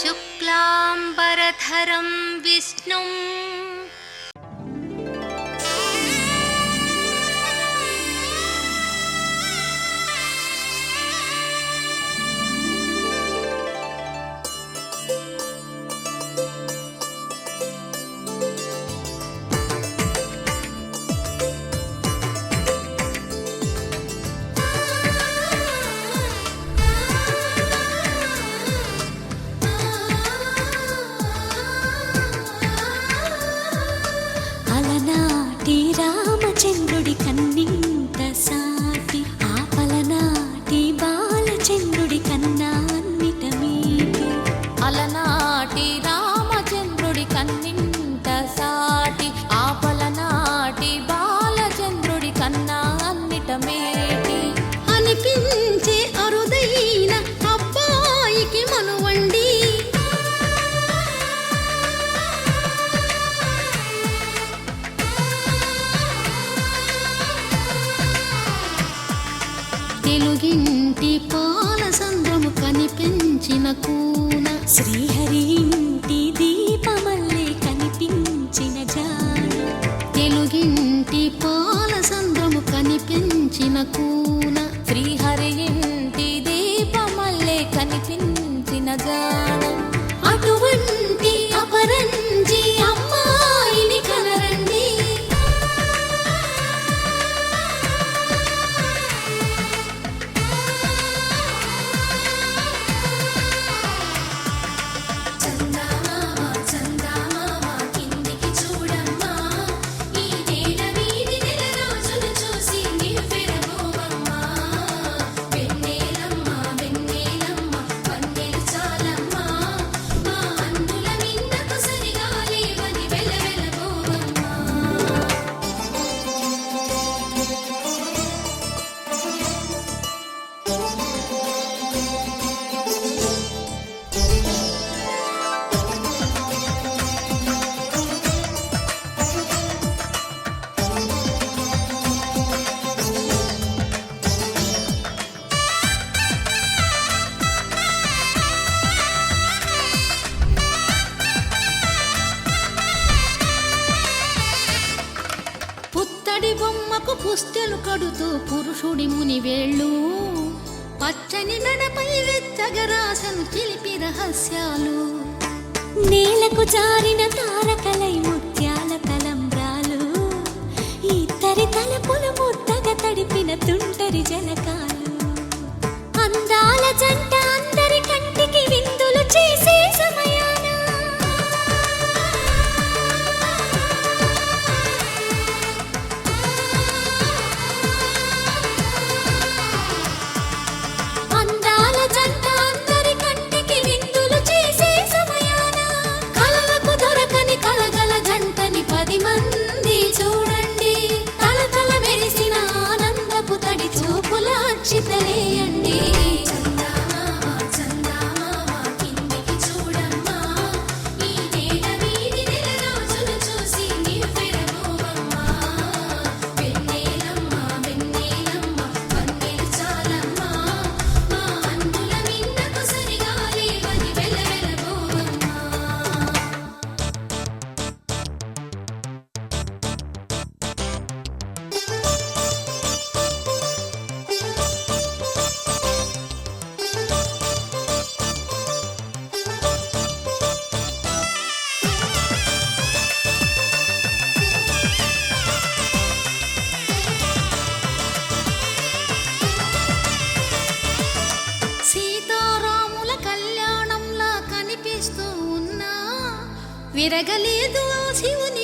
शुक्लाम्बरधरं विष्णुं రామచంద్రుడి కన్నింత సాటి ఆపలనాటి బాలచంద్రుడి కన్నా అన్నిట మీటి అలనాటి రామచంద్రుడి కన్నింత సాటి ఆపలనాటి బాలచంద్రుడి కన్నా అన్నిట మేటి అనిపించే అరుదైన అబ్బాయికి మనువండి తెలుగింటి పాల సంద్రము కనిపించిన కూన శ్రీహరి ఇంటి దీపమల్లే కనిపించిన జాడ తెలుగింటి పాల సంద్రము కనిపించిన కూన శ్రీహరి ఇంటి దీపమల్లే కనిపించిన జాడ అటువంటి అపరంజి అమ్మాయిని కనరండి బొమ్మకు పుస్తెలు కడుతూ పురుషుడి ముని వేళ్ళు పచ్చని మెడపై వెచ్చగరాసను చిలిపి రహస్యాలు నేలకు జారిన తారకలై ముత్యాల తలంబ్రాలు ఇద్దరి తలపులు ముద్దగా తడిపిన తుంటరి జలకాలు అందాల జంట అందరి కంటికి విందులు చేసే సమయాన చితలేయండి విరగలేదు శివుని